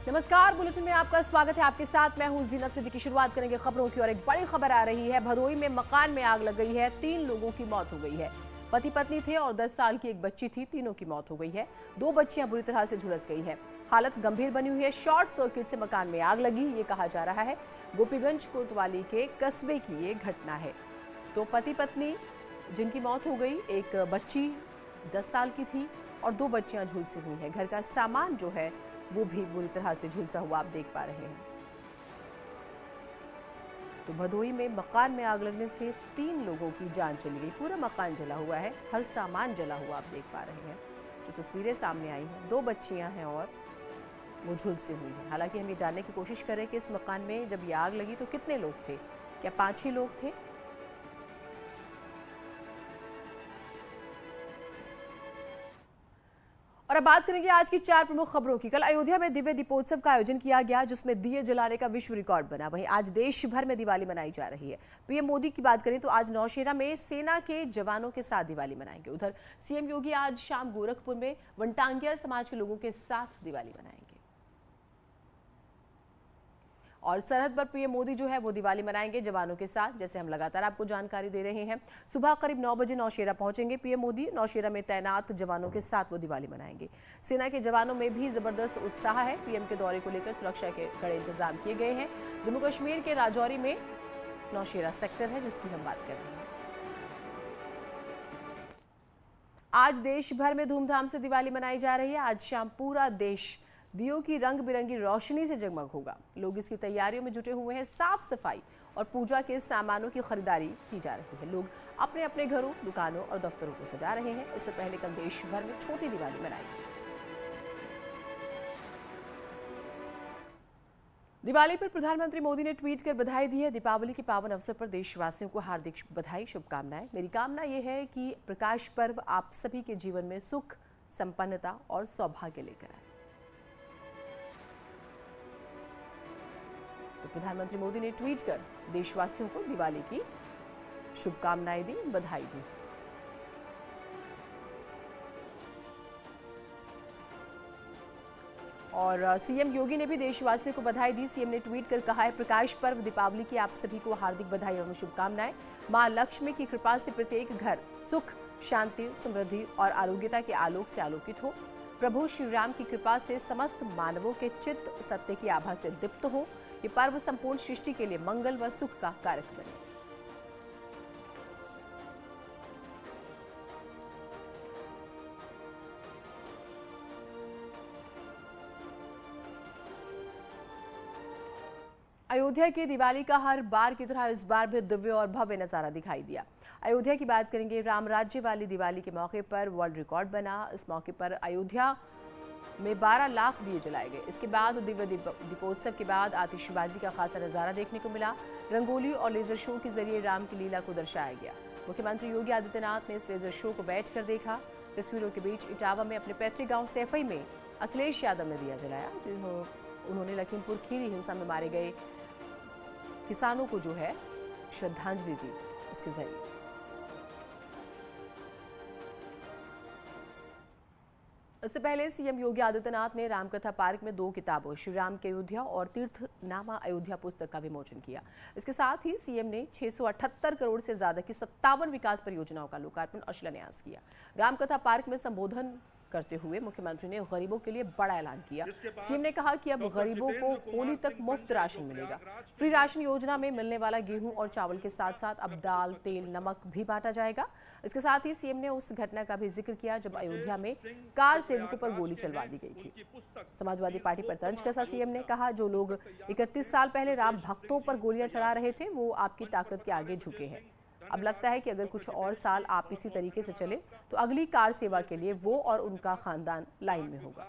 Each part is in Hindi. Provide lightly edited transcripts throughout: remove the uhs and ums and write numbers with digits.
नमस्कार, बुलेटिन में आपका स्वागत है। आपके साथ मैं हूं जीनत सिद्दीकी। शुरुआत करेंगे खबरों की और एक बड़ी खबर आ रही है। भदोई में मकान में आग लग गई है, 3 लोगों की मौत हो गई है। पति पत्नी थे और 10 साल की एक बच्ची थी, तीनों की मौत हो गई है। 2 बच्चियां बुरी तरह से झुलस गई है, हालत गंभीर बनी हुई है। शॉर्ट सर्किट से मकान में आग लगी, ये कहा जा रहा है। गोपीगंज कोतवाली के कस्बे की ये घटना है। तो पति पत्नी जिनकी मौत हो गई, एक बच्ची 10 साल की थी और 2 बच्चियां झुलसी हुई हैं। घर का सामान जो है वो भी बुरी तरह से झुलसा हुआ आप देख पा रहे हैं। तो भदोई में मकान में आग लगने से 3 लोगों की जान चली गई। पूरा मकान जला हुआ है, हर सामान जला हुआ आप देख पा रहे हैं। जो तस्वीरें सामने आई हैं, 2 बच्चियां हैं और वो झुलसी हुई हैं। हालांकि हम ये जानने की कोशिश करें कि इस मकान में जब ये आग लगी तो कितने लोग थे, क्या 5 ही लोग थे? और अब बात करेंगे आज की 4 प्रमुख खबरों की। कल अयोध्या में दिव्य दीपोत्सव का आयोजन किया गया, जिसमें दिए जलाने का विश्व रिकॉर्ड बना। वहीं आज देश भर में दिवाली मनाई जा रही है। पीएम मोदी की बात करें तो आज नौशेरा में सेना के जवानों के साथ दिवाली मनाएंगे। उधर सीएम योगी आज शाम गोरखपुर में वनटांगिया समाज के लोगों के साथ दिवाली मनाएंगे। और सरहद पर पीएम मोदी जो है वो दिवाली मनाएंगे जवानों के साथ, जैसे हम लगातार आपको जानकारी दे रहे हैं। सुबह करीब 9 बजे नौशेरा पहुंचेंगे पीएम मोदी। नौशेरा में तैनात जवानों के साथ वो दिवाली मनाएंगे। सेना के जवानों में भी जबरदस्त उत्साह है। पीएम के दौरे को लेकर सुरक्षा के कड़े इंतजाम किए गए हैं। जम्मू कश्मीर के राजौरी में नौशेरा सेक्टर है जिसकी हम बात कर रहे हैं। आज देश भर में धूमधाम से दिवाली मनाई जा रही है। आज शाम पूरा देश दियों की रंग बिरंगी रोशनी से जगमग होगा। लोग इसकी तैयारियों में जुटे हुए हैं। साफ सफाई और पूजा के सामानों की खरीदारी की जा रही है। लोग अपने अपने घरों, दुकानों और दफ्तरों को सजा रहे हैं। इससे पहले कल देश भर में छोटी दिवाली मनाई गई। दिवाली पर प्रधानमंत्री मोदी ने ट्वीट कर बधाई दी है। दीपावली के पावन अवसर पर देशवासियों को हार्दिक बधाई, शुभकामनाएं। मेरी कामना यह है कि प्रकाश पर्व आप सभी के जीवन में सुख, संपन्नता और सौभाग्य लेकर आए। तो प्रधानमंत्री मोदी ने ट्वीट कर देशवासियों को दिवाली की शुभकामनाएं दी, बधाई दी। और सीएम योगी ने भी देशवासियों को बधाई दी। सीएम ने ट्वीट कर कहा है, प्रकाश पर्व दीपावली की आप सभी को हार्दिक बधाई एवं शुभकामनाएं। मां लक्ष्मी की कृपा से प्रत्येक घर सुख, शांति, समृद्धि और आरोग्यता के आलोक से आलोकित हो। प्रभु श्री राम की कृपा से समस्त मानवों के चित्त सत्य की आभा से दीप्त हो। ये पर्व संपूर्ण सृष्टि के लिए मंगल व सुख का कारक बने। अयोध्या की दिवाली का हर बार की तरह इस बार भी दिव्य और भव्य नजारा दिखाई दिया। अयोध्या की बात करेंगे। राम राज्य वाली दिवाली के मौके पर वर्ल्ड रिकॉर्ड बना। इस मौके पर अयोध्या में 12 लाख दिए जलाए गए। इसके बाद दिव्य दीपोत्सव के बाद आतिशबाजी का खासा नजारा देखने को मिला। रंगोली और लेजर शो के जरिए राम की लीला को दर्शाया गया। मुख्यमंत्री योगी आदित्यनाथ ने इस लेजर शो को बैठकर देखा। तस्वीरों के बीच इटावा में अपने पैतृक गांव सैफई में अखिलेश यादव ने दिया जलाया। उन्होंने लखीमपुर खीरी हिंसा में मारे गए किसानों को जो है श्रद्धांजलि दी इसके जरिए। इससे पहले सीएम योगी आदित्यनाथ ने रामकथा पार्क में 2 किताबों श्री राम के अयोध्या और तीर्थनामा अयोध्या पुस्तक का विमोचन किया। इसके साथ ही सीएम ने 678 करोड़ से ज्यादा की 57 विकास परियोजनाओं का लोकार्पण और शिलान्यास किया। रामकथा पार्क में संबोधन करते हुए मुख्यमंत्री ने गरीबों के लिए बड़ा ऐलान किया। सीएम ने कहा कि अब गरीबों को होली तक मुफ्त राशन मिलेगा। फ्री राशन योजना में मिलने वाला गेहूं और चावल के साथ साथ अब दाल, तेल, नमक भी बांटा जाएगा। इसके साथ ही सीएम ने उस घटना का भी जिक्र किया जब अयोध्या में कार सेवकों पर गोली चलवा दी गई थी। समाजवादी पार्टी पर तंज कसा सीएम ने कहा, जो लोग 31 साल पहले राम भक्तों पर गोलियां चला रहे थे वो आपकी ताकत के आगे झुके हैं। अब लगता है कि अगर कुछ और साल आप इसी तरीके से चले तो अगली कार सेवा के लिए वो और उनका खानदान लाइन में होगा।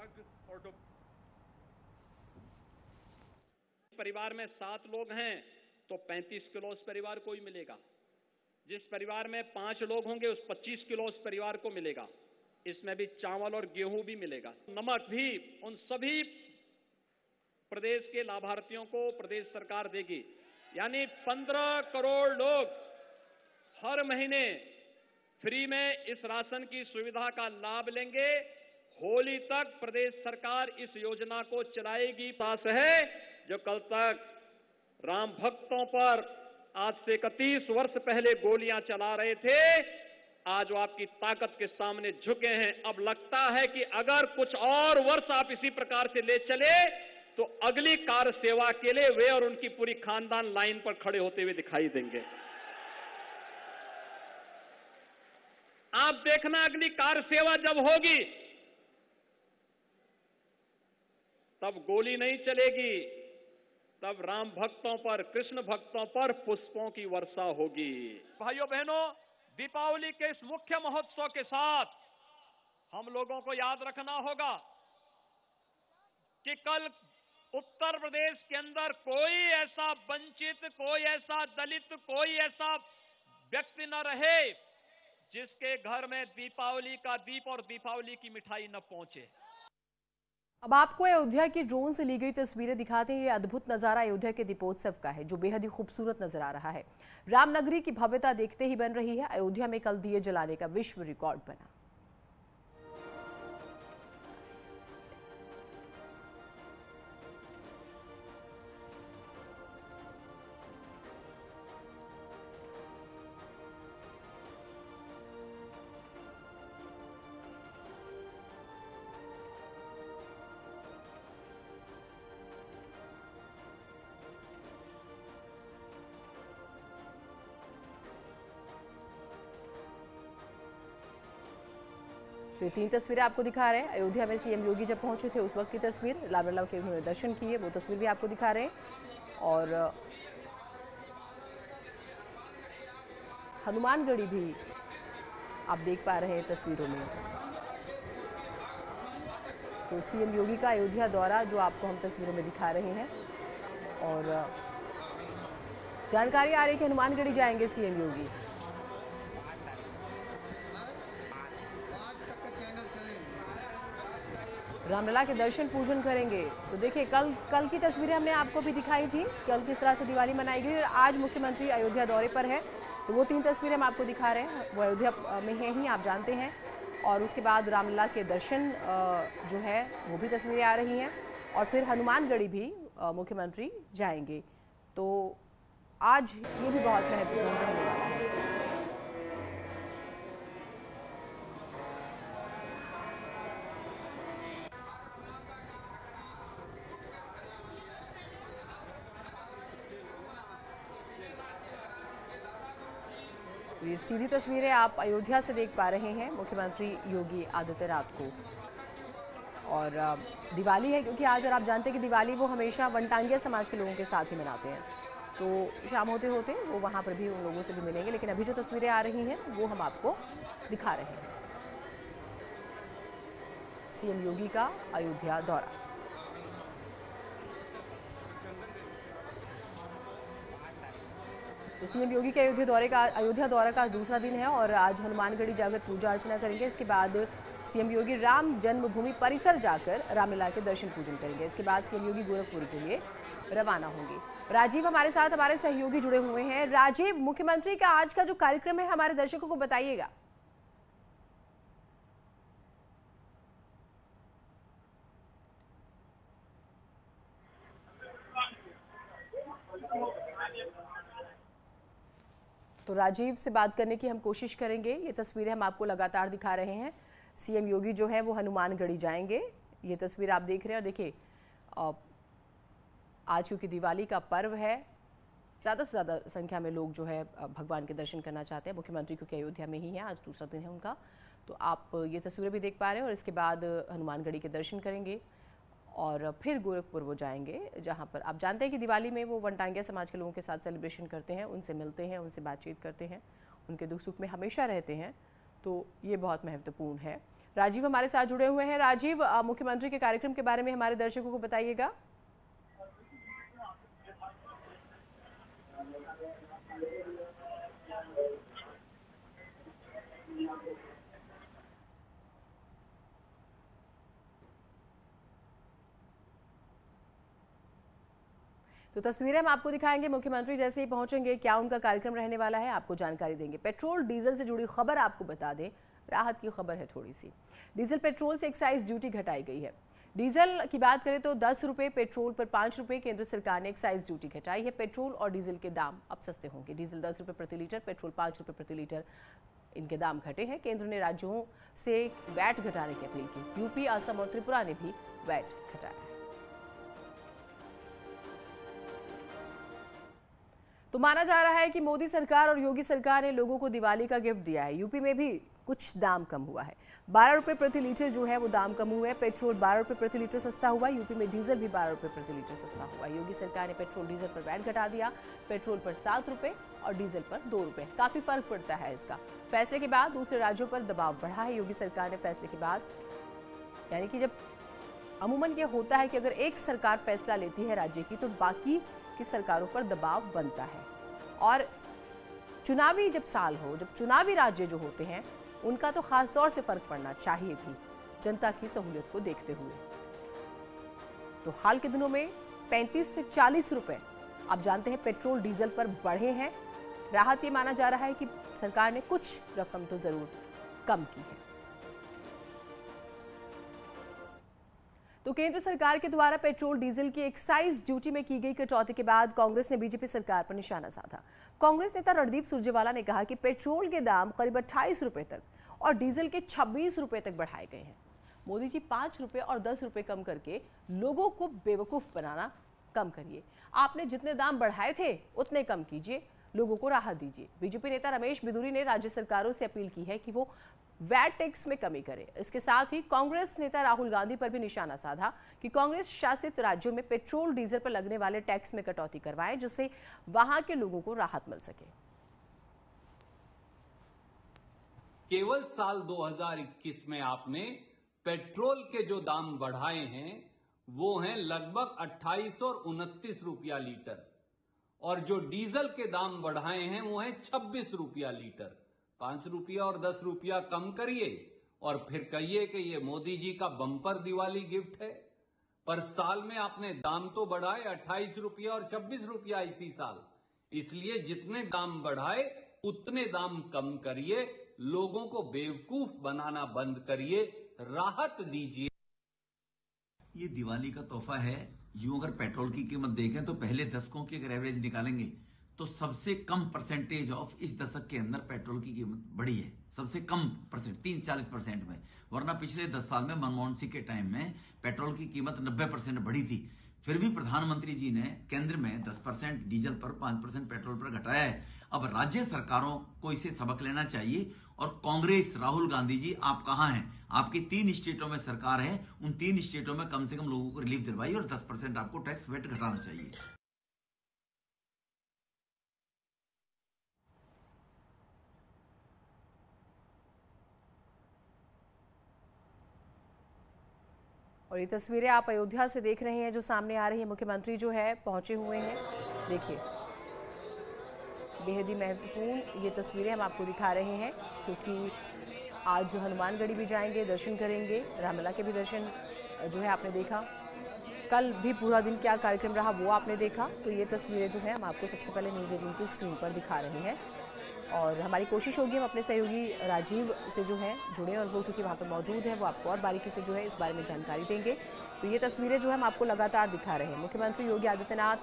परिवार में 7 लोग हैं तो 35 किलो उस परिवार को ही मिलेगा। जिस परिवार में 5 लोग होंगे उस 25 किलो उस परिवार को मिलेगा। इसमें भी चावल और गेहूं भी मिलेगा। नमक भी उन सभी प्रदेश के लाभार्थियों को प्रदेश सरकार देगी। यानी 15 करोड़ लोग हर महीने फ्री में इस राशन की सुविधा का लाभ लेंगे। होली तक प्रदेश सरकार इस योजना को चलाएगी। पास है जो कल तक राम भक्तों पर आज से 31 वर्ष पहले गोलियां चला रहे थे, आज वो आपकी ताकत के सामने झुके हैं। अब लगता है कि अगर कुछ और वर्ष आप इसी प्रकार से ले चले तो अगली कार सेवा के लिए वे और उनकी पूरी खानदान लाइन पर खड़े होते हुए दिखाई देंगे। आप देखना अगली कार सेवा जब होगी तब गोली नहीं चलेगी, तब राम भक्तों पर, कृष्ण भक्तों पर पुष्पों की वर्षा होगी। भाइयों बहनों, दीपावली के इस मुख्य महोत्सव के साथ हम लोगों को याद रखना होगा कि कल उत्तर प्रदेश के अंदर कोई ऐसा वंचित, कोई ऐसा दलित, कोई ऐसा व्यक्ति न रहे जिसके घर में दीपावली का दीप और दीपावली की मिठाई न पहुंचे। अब आपको अयोध्या की ड्रोन से ली गई तस्वीरें दिखाते हैं। ये अद्भुत नजारा अयोध्या के दीपोत्सव का है जो बेहद ही खूबसूरत नजर आ रहा है। रामनगरी की भव्यता देखते ही बन रही है। अयोध्या में कल दिए जलाने का विश्व रिकॉर्ड बना। तो ये 3 तस्वीरें आपको दिखा रहे हैं। अयोध्या में सीएम योगी जब पहुंचे थे उस वक्त की तस्वीर, रामलला के उन्होंने दर्शन किए, वो तस्वीर भी आपको दिखा रहे हैं। और हनुमानगढ़ी भी आप देख पा रहे हैं तस्वीरों में। तो सीएम योगी का अयोध्या दौरा जो आपको हम तस्वीरों में दिखा रहे हैं। और जानकारी आ रही है कि हनुमानगढ़ी जाएंगे सीएम योगी। रामलला के दर्शन पूजन करेंगे। तो देखिए कल की तस्वीरें हमने आपको भी दिखाई थी, कल किस तरह से दिवाली मनाई गई। और आज मुख्यमंत्री अयोध्या दौरे पर है, तो वो 3 तस्वीरें हम आपको दिखा रहे हैं। वो अयोध्या में हैं ही, आप जानते हैं। और उसके बाद रामलला के दर्शन जो है वो भी तस्वीरें आ रही हैं। और फिर हनुमानगढ़ी भी मुख्यमंत्री जाएंगे। तो आज ये भी बहुत महत्वपूर्ण रहने वाला है। तो ये सीधी तस्वीरें आप अयोध्या से देख पा रहे हैं मुख्यमंत्री योगी आदित्यनाथ को। और दिवाली है क्योंकि आज, और आप जानते हैं कि दिवाली वो हमेशा वनटांगिया समाज के लोगों के साथ ही मनाते हैं। तो शाम होते होते वो वहाँ पर भी उन लोगों से भी मिलेंगे। लेकिन अभी जो तस्वीरें आ रही हैं वो हम आपको दिखा रहे हैं। सीएम योगी का अयोध्या दौरा। तो सीएम योगी के अयोध्या दौरा का दूसरा दिन है और आज हनुमानगढ़ी जाकर पूजा अर्चना करेंगे। इसके बाद सीएम योगी राम जन्मभूमि परिसर जाकर रामलला के दर्शन पूजन करेंगे। इसके बाद सीएम योगी गोरखपुर के लिए रवाना होंगे। राजीव हमारे साथ, हमारे सहयोगी जुड़े हुए हैं। राजीव, मुख्यमंत्री का आज का जो कार्यक्रम है हमारे दर्शकों को बताइएगा। तो राजीव से बात करने की हम कोशिश करेंगे। ये तस्वीरें हम आपको लगातार दिखा रहे हैं। सीएम योगी जो है वो हनुमानगढ़ी जाएंगे। ये तस्वीर आप देख रहे हैं। और देखिए आज क्योंकि दिवाली का पर्व है, ज़्यादा से ज़्यादा संख्या में लोग जो है भगवान के दर्शन करना चाहते हैं। मुख्यमंत्री क्योंकि अयोध्या में ही है, आज दूसरा दिन है उनका। तो आप ये तस्वीरें भी देख पा रहे हैं। और इसके बाद हनुमानगढ़ी के दर्शन करेंगे और फिर गोरखपुर वो जाएंगे, जहां पर आप जानते हैं कि दिवाली में वो वनटांगिया समाज के लोगों के साथ सेलिब्रेशन करते हैं, उनसे मिलते हैं, उनसे बातचीत करते हैं, उनके दुख सुख में हमेशा रहते हैं। तो ये बहुत महत्वपूर्ण है। राजीव हमारे साथ जुड़े हुए हैं। राजीव, मुख्यमंत्री के कार्यक्रम के बारे में हमारे दर्शकों को बताइएगा। तो तो तस्वीरें हम आपको दिखाएंगे। मुख्यमंत्री जैसे ही पहुंचेंगे क्या उनका कार्यक्रम रहने वाला है आपको जानकारी देंगे। पेट्रोल डीजल से जुड़ी खबर आपको बता दें, राहत की खबर है थोड़ी सी। डीजल पेट्रोल से एक्साइज ड्यूटी घटाई गई है। डीजल की बात करें तो 10 रुपये, पेट्रोल पर 5 रुपये केंद्र सरकार ने एक्साइज ड्यूटी घटाई है। पेट्रोल और डीजल के दाम अब सस्ते होंगे। डीजल 10 रुपये प्रति लीटर, पेट्रोल 5 रुपये प्रति लीटर इनके दाम घटे हैं। केंद्र ने राज्यों से वैट घटाने की अपील की। यूपी, असम और त्रिपुरा ने भी वैट घटाया है। तो माना जा रहा है कि मोदी सरकार और योगी सरकार ने लोगों को दिवाली का गिफ्ट दिया है। यूपी में भी कुछ दाम कम हुआ है। 12 रुपये प्रति लीटर जो है वो दाम कम हुए हैं। पेट्रोल 12 रुपये प्रति लीटर सस्ता हुआ। यूपी में डीजल भी 12 रुपये प्रति लीटर सस्ता हुआ। योगी सरकार ने पेट्रोल डीजल पर वैट घटा दिया। पेट्रोल पर 7 रुपये और डीजल पर 2 रुपये। काफी फर्क पड़ता है इसका। फैसले के बाद दूसरे राज्यों पर दबाव बढ़ा है। योगी सरकार ने फैसले के बाद, यानी कि जब अमूमन ये होता है कि अगर एक सरकार फैसला लेती है राज्य की तो बाकी की सरकारों पर दबाव बनता है। और चुनावी जब साल हो, जब चुनावी राज्य जो होते हैं उनका तो खास तौर से फर्क पड़ना चाहिए भी, जनता की सहूलियत को देखते हुए। तो हाल के दिनों में 35 से 40 रुपए आप जानते हैं पेट्रोल डीजल पर बढ़े हैं। राहत ये माना जा रहा है कि सरकार ने कुछ रकम तो जरूर कम की है। तो केंद्र सरकार के द्वारा पेट्रोल डीजल की एक्साइज ड्यूटी में की गई कटौती के बाद कांग्रेस ने बीजेपी सरकार पर निशाना साधा। कांग्रेस नेता रणदीप सुरजेवाला ने कहा कि पेट्रोल के दाम करीब 28 रुपए तक और डीजल के 26 रुपए तक बढ़ाए गए हैं। मोदी जी 5 रुपए और 10 रुपए कम करके लोगों को बेवकूफ बनाना कम करिए। आपने जितने दाम बढ़ाए थे उतने कम कीजिए, लोगों को राहत दीजिए। बीजेपी नेता रमेश बिधूरी ने राज्य सरकारों से अपील की है कि वो वैट टैक्स में कमी करे। इसके साथ ही कांग्रेस नेता राहुल गांधी पर भी निशाना साधा कि कांग्रेस शासित राज्यों में पेट्रोल डीजल पर लगने वाले टैक्स में कटौती करवाएं, जिससे वहां के लोगों को राहत मिल सके। केवल साल 2021 में आपने पेट्रोल के जो दाम बढ़ाए हैं वो हैं लगभग 28 और 29 रुपया लीटर, और जो डीजल के दाम बढ़ाए हैं वो हैं 26 रुपया लीटर। 5 रुपया और 10 रुपया कम करिए और फिर कहिए कि ये मोदी जी का बम्पर दिवाली गिफ्ट है। पर साल में आपने दाम तो बढ़ाए 28 रुपया और 26 रुपया इसी साल। इसलिए जितने दाम बढ़ाए उतने दाम कम करिए, लोगों को बेवकूफ बनाना बंद करिए, राहत दीजिए। ये दिवाली का तोहफा है। यूं अगर पेट्रोल की कीमत देखें तो पहले दशकों की अगर एवरेज निकालेंगे तो सबसे कम परसेंटेज ऑफ इस दशक के अंदर पेट्रोल की कीमत बढ़ी है। सबसे कम परसेंट 30-40% में, वरना पिछले 10 साल में मनमोहन सिंह के टाइम में पेट्रोल की कीमत 90% बढ़ी थी। फिर भी प्रधानमंत्री जी ने केंद्र में 10% डीजल पर 5% पेट्रोल पर घटाया है। अब राज्य सरकारों को इसे सबक लेना चाहिए। और कांग्रेस, राहुल गांधी जी, आप कहां हैं? आपकी 3 स्टेटों में सरकार है, उन 3 स्टेटों में कम से कम लोगों को रिलीफ दिलवाइए और 10% आपको टैक्स वेट घटाना चाहिए। और ये तस्वीरें आप अयोध्या से देख रहे हैं जो सामने आ रही है। मुख्यमंत्री जो है पहुंचे हुए हैं, देखिए बेहद ही महत्वपूर्ण ये तस्वीरें हम आपको दिखा रहे हैं, क्योंकि आज जो हनुमानगढ़ी भी जाएंगे, दर्शन करेंगे। रामलला के भी दर्शन जो है आपने देखा। कल भी पूरा दिन क्या कार्यक्रम रहा वो आपने देखा। तो ये तस्वीरें जो है हम आपको सबसे पहले न्यूज़ 18 की स्क्रीन पर दिखा रहे हैं। और हमारी कोशिश होगी हम अपने सहयोगी राजीव से जो है जुड़े और वो क्योंकि वहाँ पर मौजूद है, वो आपको और बारीकी से जो है इस बारे में जानकारी देंगे। तो ये तस्वीरें जो है हम आपको लगातार दिखा रहे हैं। मुख्यमंत्री योगी आदित्यनाथ,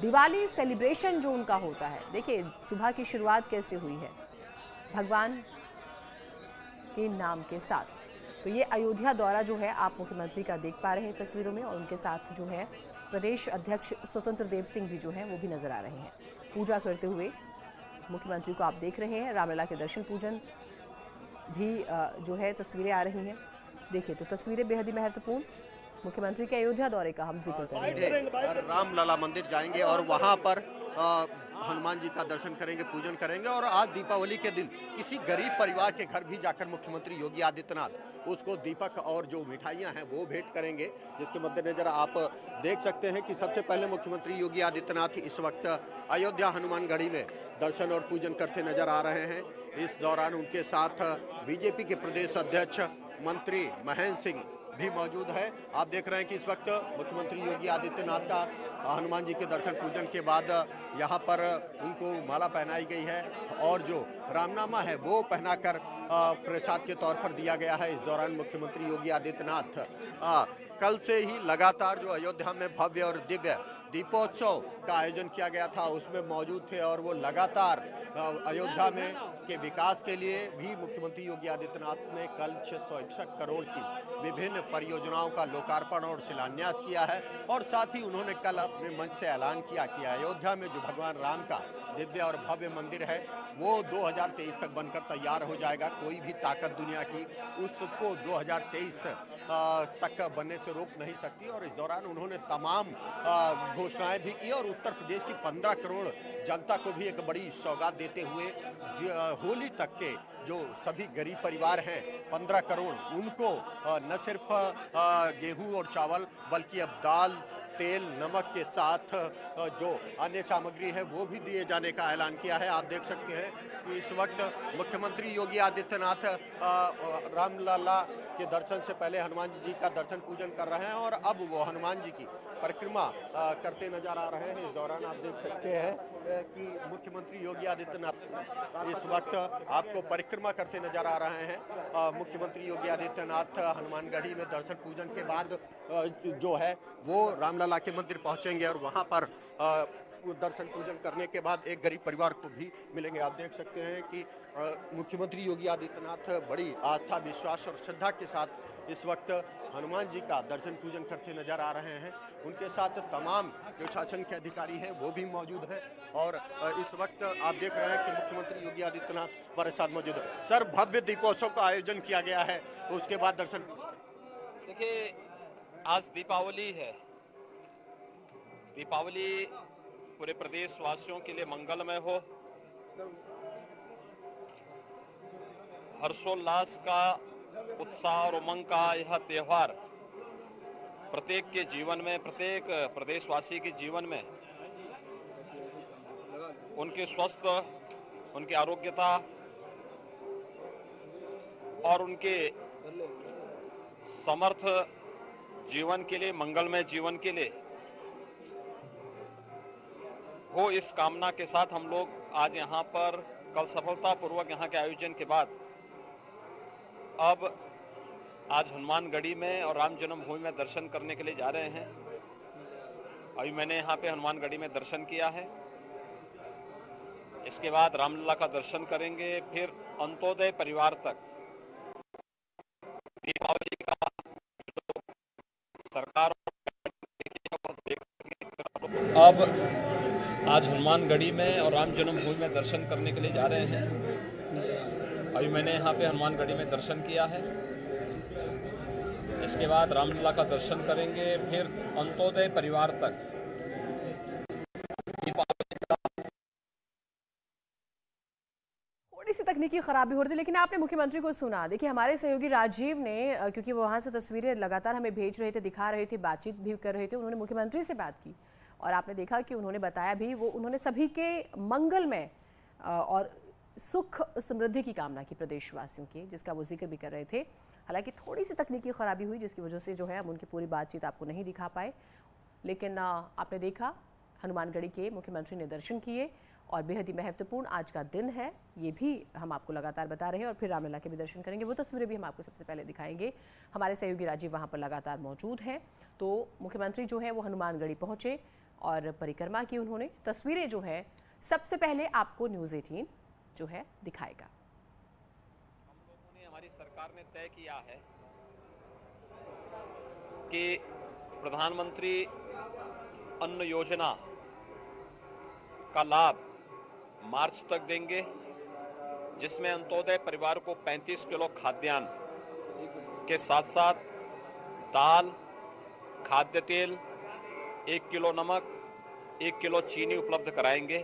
दिवाली सेलिब्रेशन जो उनका होता है, देखिए सुबह की शुरुआत कैसे हुई है भगवान के नाम के साथ। तो ये अयोध्या दौरा जो है आप मुख्यमंत्री का देख पा रहे हैं तस्वीरों में, और उनके साथ जो है प्रदेश अध्यक्ष स्वतंत्र देव सिंह भी जो है वो भी नजर आ रहे हैं पूजा करते हुए। मुख्यमंत्री को आप देख रहे हैं, रामलला के दर्शन पूजन भी जो है तस्वीरें आ रही हैं। देखिए तो तस्वीरें बेहद ही महत्वपूर्ण। मुख्यमंत्री के अयोध्या दौरे का हम जिक्र करेंगे। रामलला मंदिर जाएंगे और वहां पर हनुमान जी का दर्शन करेंगे, पूजन करेंगे। और आज दीपावली के दिन किसी गरीब परिवार के घर भी जाकर मुख्यमंत्री योगी आदित्यनाथ उसको दीपक और जो मिठाइयां हैं वो भेंट करेंगे, जिसके मद्देनजर आप देख सकते हैं कि सबसे पहले मुख्यमंत्री योगी आदित्यनाथ इस वक्त अयोध्या हनुमानगढ़ी में दर्शन और पूजन करते नजर आ रहे हैं। इस दौरान उनके साथ बीजेपी के प्रदेश अध्यक्ष मंत्री महेंद्र सिंह भी मौजूद है। आप देख रहे हैं कि इस वक्त मुख्यमंत्री योगी आदित्यनाथ का हनुमान जी के दर्शन पूजन के बाद यहाँ पर उनको माला पहनाई गई है और जो रामनामा है वो पहनाकर प्रसाद के तौर पर दिया गया है। इस दौरान मुख्यमंत्री योगी आदित्यनाथ कल से ही लगातार जो अयोध्या में भव्य और दिव्य दीपोत्सव का आयोजन किया गया था उसमें मौजूद थे और वो लगातार अयोध्या में के विकास के लिए भी मुख्यमंत्री योगी आदित्यनाथ ने कल 661 करोड़ की विभिन्न परियोजनाओं का लोकार्पण और शिलान्यास किया है। और साथ ही उन्होंने कल अपने मंच से ऐलान किया कि अयोध्या में जो भगवान राम का दिव्य और भव्य मंदिर है वो 2023 तक बनकर तैयार हो जाएगा। कोई भी ताकत दुनिया की उसको 2023 तक बनने से रोक नहीं सकती। और इस दौरान उन्होंने तमाम घोषणाएं भी की और उत्तर प्रदेश की 15 करोड़ जनता को भी एक बड़ी सौगात देते हुए होली तक के जो सभी गरीब परिवार हैं 15 करोड़ उनको न सिर्फ गेहूं और चावल बल्कि अब दाल, तेल, नमक के साथ जो अन्य सामग्री है वो भी दिए जाने का ऐलान किया है। आप देख सकते हैं कि इस वक्त मुख्यमंत्री योगी आदित्यनाथ रामलला के दर्शन से पहले हनुमान जी का दर्शन पूजन कर रहे हैं और अब वो हनुमान जी की परिक्रमा करते नजर आ रहे हैं। इस दौरान आप देख सकते हैं कि मुख्यमंत्री योगी आदित्यनाथ इस वक्त आपको परिक्रमा करते नजर आ रहे हैं। मुख्यमंत्री योगी आदित्यनाथ हनुमानगढ़ी में दर्शन पूजन के बाद जो है वो रामलला के मंदिर पहुंचेंगे और वहां पर दर्शन पूजन करने के बाद एक गरीब परिवार को भी मिलेंगे। आप देख सकते हैं कि मुख्यमंत्री योगी आदित्यनाथ बड़ी आस्था, विश्वास और श्रद्धा के साथ इस वक्त हनुमान जी का दर्शन पूजन करते नजर आ रहे हैं। उनके साथ तमाम जो शासन के अधिकारी हैं वो भी मौजूद हैं और इस वक्त आप देख रहे हैं कि मुख्यमंत्री योगी आदित्यनाथ हमारे साथ मौजूद है। सर, भव्य दीपोत्सव का आयोजन किया गया है, उसके बाद दर्शन। देखिए, आज दीपावली है। दीपावली पूरे प्रदेश वासियों के लिए मंगलमय हो, हर्षोल्लास का, उत्साह और उमंग का यह त्यौहार प्रत्येक के जीवन में, प्रत्येक प्रदेशवासी के जीवन में उनके स्वस्थ, उनकी आरोग्यता और उनके समर्थ जीवन के लिए, मंगलमय जीवन के लिए हो, इस कामना के साथ हम लोग आज यहाँ पर कल सफलतापूर्वक यहाँ के आयोजन के बाद अब आज हनुमानगढ़ी में और राम जन्मभूमि में दर्शन करने के लिए जा रहे हैं। अभी मैंने यहाँ पे हनुमानगढ़ी में दर्शन किया है। इसके बाद रामलला का दर्शन करेंगे, फिर अंत्योदय परिवार तक दीपावली का सरकार अब आज हनुमानगढ़ी में और राम जन्मभूमि में दर्शन करने के लिए जा रहे हैं। अभी मैंने यहाँ पे हनुमानगढ़ी में दर्शन किया है। इसके बाद रामलला का दर्शन करेंगे, फिर अंत्योदय परिवार तक दीपावली का। थोड़ी सी तकनीकी खराबी हो रही थी, लेकिन आपने मुख्यमंत्री को सुना। देखिए, हमारे सहयोगी राजीव ने, क्योंकि वो वहाँ से तस्वीरें लगातार हमें भेज रहे थे, दिखा रहे थे, बातचीत भी कर रहे थे, उन्होंने मुख्यमंत्री से बात की और आपने देखा कि उन्होंने बताया भी, वो उन्होंने सभी के मंगल में और सुख समृद्धि की कामना की प्रदेशवासियों की, जिसका वो जिक्र भी कर रहे थे। हालांकि थोड़ी सी तकनीकी खराबी हुई जिसकी वजह से जो है हम उनकी पूरी बातचीत आपको नहीं दिखा पाए, लेकिन आपने देखा हनुमानगढ़ी के मुख्यमंत्री ने दर्शन किए और बेहद ही महत्वपूर्ण आज का दिन है, ये भी हम आपको लगातार बता रहे हैं। और फिर रामलला के भी दर्शन करेंगे, वो तस्वीरें भी हम आपको सबसे पहले दिखाएंगे। हमारे सहयोगी राजीव वहाँ पर लगातार मौजूद हैं। तो मुख्यमंत्री जो है वो हनुमानगढ़ी पहुँचे और परिक्रमा की उन्होंने। तस्वीरें जो है सबसे पहले आपको न्यूज़ 18 जो है दिखाएगा। हम लोगों ने, हमारी सरकार ने तय किया है कि प्रधानमंत्री अन्न योजना का लाभ मार्च तक देंगे, जिसमें अंत्योदय परिवार को 35 किलो खाद्यान्न के साथ साथ दाल, खाद्य तेल, 1 किलो नमक, 1 किलो चीनी उपलब्ध कराएंगे।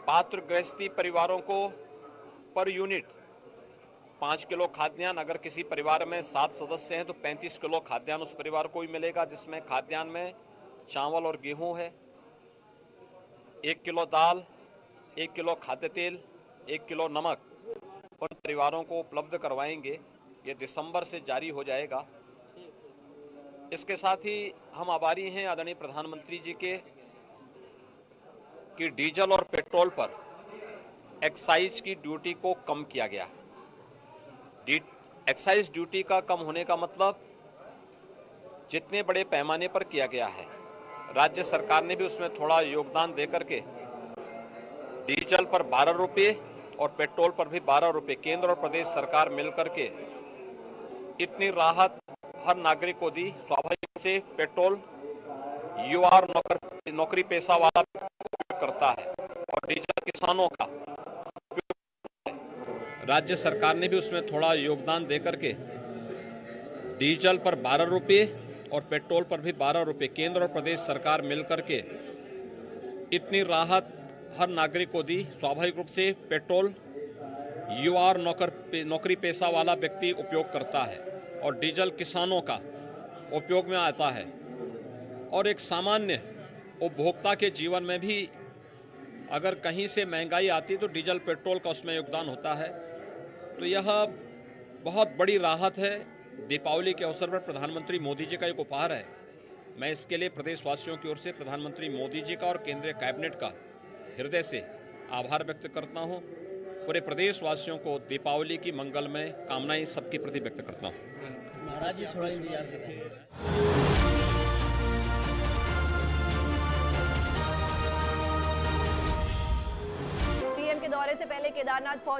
पात्र गृहस्थी परिवारों को पर यूनिट 5 किलो खाद्यान्न, अगर किसी परिवार में 7 सदस्य हैं तो 35 किलो खाद्यान्न उस परिवार को ही मिलेगा, जिसमें खाद्यान्न में चावल और गेहूं है, 1 किलो दाल, 1 किलो खाद्य तेल, 1 किलो नमक उन परिवारों को उपलब्ध करवाएंगे। ये दिसंबर से जारी हो जाएगा। इसके साथ ही हम आभारी हैं आदरणीय प्रधानमंत्री जी के कि डीजल और पेट्रोल पर एक्साइज की ड्यूटी को कम किया गया। एक्साइज ड्यूटी का कम होने का मतलब जितने बड़े पैमाने पर किया गया है, राज्य सरकार ने भी उसमें थोड़ा योगदान दे करके डीजल पर 12 रुपये और पेट्रोल पर भी 12 रुपये केंद्र और प्रदेश सरकार मिलकर के इतनी राहत हर नागरिक को दी। स्वाभाविक से पेट्रोल युवा और नौकरी पेशा वाला करता है और डीजल किसानों का। राज्य सरकार ने भी उसमें थोड़ा योगदान दे करके डीजल पर 12 रुपये और पेट्रोल पर भी 12 रुपये केंद्र और प्रदेश सरकार मिलकर के इतनी राहत हर नागरिक को दी। स्वाभाविक रूप से पेट्रोल युवा और नौकरी पेशा वाला व्यक्ति उपयोग करता है और डीजल किसानों का उपयोग में आता है और एक सामान्य उपभोक्ता के जीवन में भी अगर कहीं से महंगाई आती तो डीजल पेट्रोल का उसमें योगदान होता है। तो यह बहुत बड़ी राहत है। दीपावली के अवसर पर प्रधानमंत्री मोदी जी का एक उपहार है। मैं इसके लिए प्रदेशवासियों की ओर से प्रधानमंत्री मोदी जी का और केंद्रीय कैबिनेट का हृदय से आभार व्यक्त करता हूं। पूरे प्रदेशवासियों को दीपावली की मंगलमय कामनाएं सबके प्रति व्यक्त करता हूं। महाराज जी थोड़ा इंतजार देखिए। पीएम के दौरे से पहले केदारनाथ पहुंचे